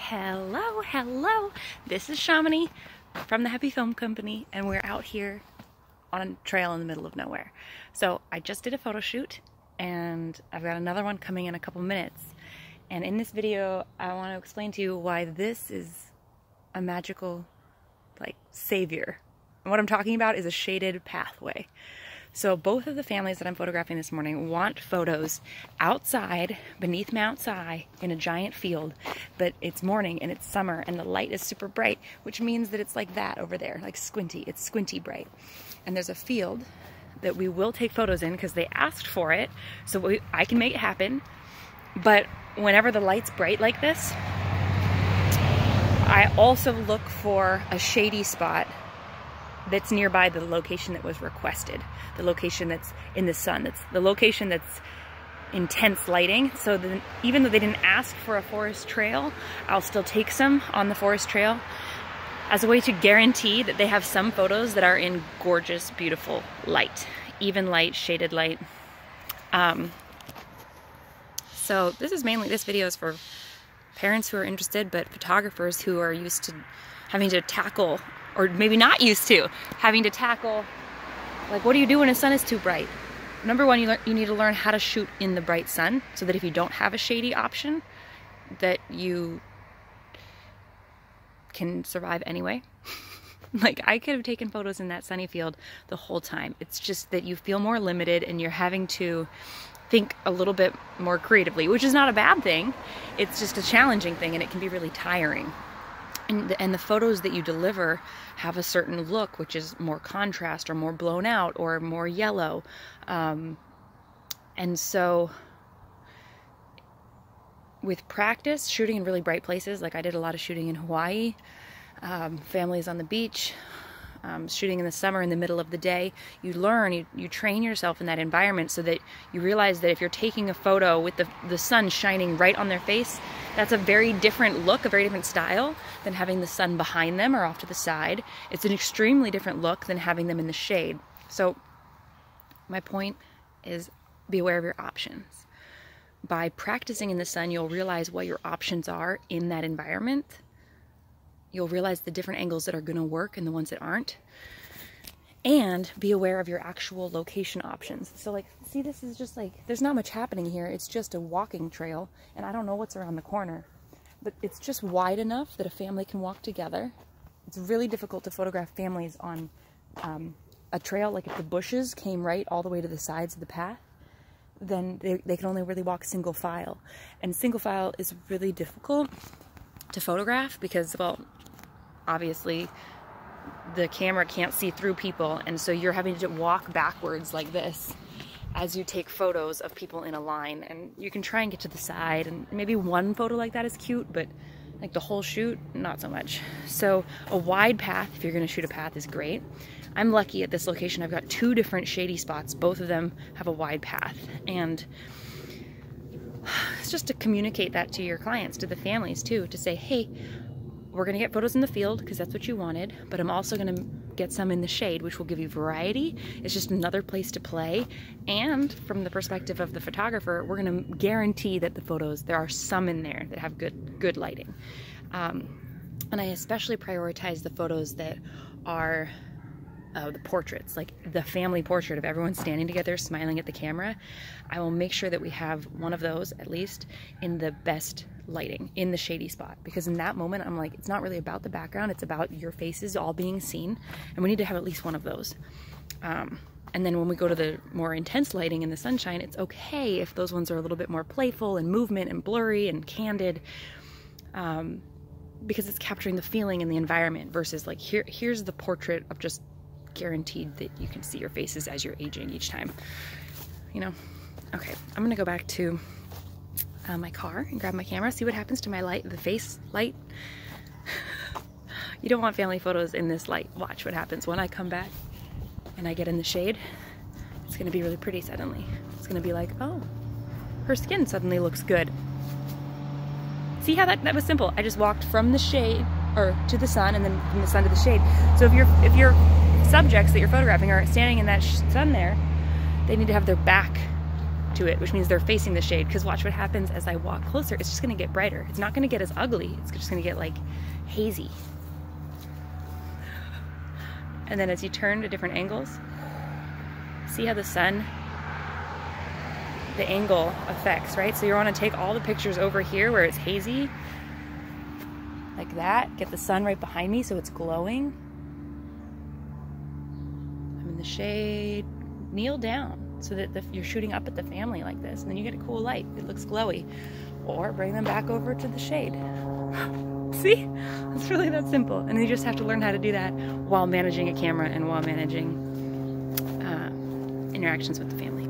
Hello, hello. This is Shamini from the Happy Film Company, and we're out here on a trail in the middle of nowhere. So I just did a photo shoot, and I've got another one coming in a couple minutes. And in this video, I want to explain to you why this is a magical, savior. And what I'm talking about is a shaded pathway. So both of the families that I'm photographing this morning want photos outside, beneath Mount Si, in a giant field, but it's morning and it's summer and the light is super bright, which means that it's like that over there, like squinty. It's squinty bright. And there's a field that we will take photos in because they asked for it, so I can make it happen. But whenever the light's bright like this, I also look for a shady spot that's nearby the location that was requested, the location that's in the sun, that's the location that's intense lighting. So then, even though they didn't ask for a forest trail, I'll still take some on the forest trail as a way to guarantee that they have some photos that are in gorgeous, beautiful light, even light, shaded light. So this video is for parents who are interested, but photographers who are used to having to tackle, or maybe not used to, having to tackle, what do you do when the sun is too bright? Number one, you need to learn how to shoot in the bright sun, so that if you don't have a shady option, that you can survive anyway. I could have taken photos in that sunny field the whole time. It's just that you feel more limited and you're having to think a little bit more creatively, which is not a bad thing. It's just a challenging thing, and it can be really tiring. And the photos that you deliver have a certain look, which is more contrast or more blown out or more yellow. And so with practice, shooting in really bright places, like I did a lot of shooting in Hawaii, families on the beach, shooting in the summer in the middle of the day, you learn, you train yourself in that environment so that you realize that if you're taking a photo with the sun shining right on their face, that's a very different look, a very different style than having the sun behind them or off to the side. It's an extremely different look than having them in the shade. So my point is, be aware of your options. By practicing in the sun, you'll realize what your options are in that environment. You'll realize the different angles that are going to work and the ones that aren't. And be aware of your actual location options. So see, this is just there's not much happening here. It's just a walking trail, and I don't know what's around the corner. But it's just wide enough that a family can walk together. It's really difficult to photograph families on a trail. If the bushes came right all the way to the sides of the path, then they can only really walk single file. And single file is really difficult to photograph because, well, obviously the camera can't see through people, and so you're having to walk backwards like this as you take photos of people in a line. And you can try and get to the side, and maybe one photo like that is cute, but the whole shoot, not so much. So a wide path, if you're going to shoot a path, is great. I'm lucky at this location. I've got 2 different shady spots. Both of them have a wide path, and it's just to communicate that to your clients, to the families too, to say, hey, we're going to get photos in the field because that's what you wanted, but I'm also going to get some in the shade, which will give you variety. It's just another place to play. And from the perspective of the photographer, we're going to guarantee that the photos, there are some in there that have good lighting. And I especially prioritize the photos that are the portraits, like the family portrait of everyone standing together smiling at the camera. I will make sure that we have one of those at least in the best lighting, in the shady spot, because in that moment I'm it's not really about the background, it's about your faces all being seen, and we need to have at least one of those. And then when we go to the more intense lighting in the sunshine, it's okay if those ones are a little bit more playful and movement and blurry and candid, because it's capturing the feeling in the environment versus here's the portrait of just guaranteed that you can see your faces as you're aging each time, Okay, I'm gonna go back to my car and grab my camera, see what happens to my light, the face light. You don't want family photos in this light. Watch what happens when I come back and I get in the shade. It's gonna be really pretty suddenly. It's gonna be oh, her skin suddenly looks good. See how that was simple? I just walked from the shade, or to the sun, and then from the sun to the shade. So if your subjects that you're photographing are standing in that sun there, they need to have their back to it, which means they're facing the shade. Because watch what happens as I walk closer. It's just going to get brighter. It's not going to get as ugly. It's just going to get like hazy. And then as you turn to different angles, see how the sun, the angle affects, right? So you want to take all the pictures over here where it's hazy, like that. Get the sun right behind me so it's glowing. I'm in the shade. Kneel down so that you're shooting up at the family like this, and then you get a cool light. It looks glowy. Or bring them back over to the shade. See? It's really that simple. And you just have to learn how to do that while managing a camera and while managing interactions with the family.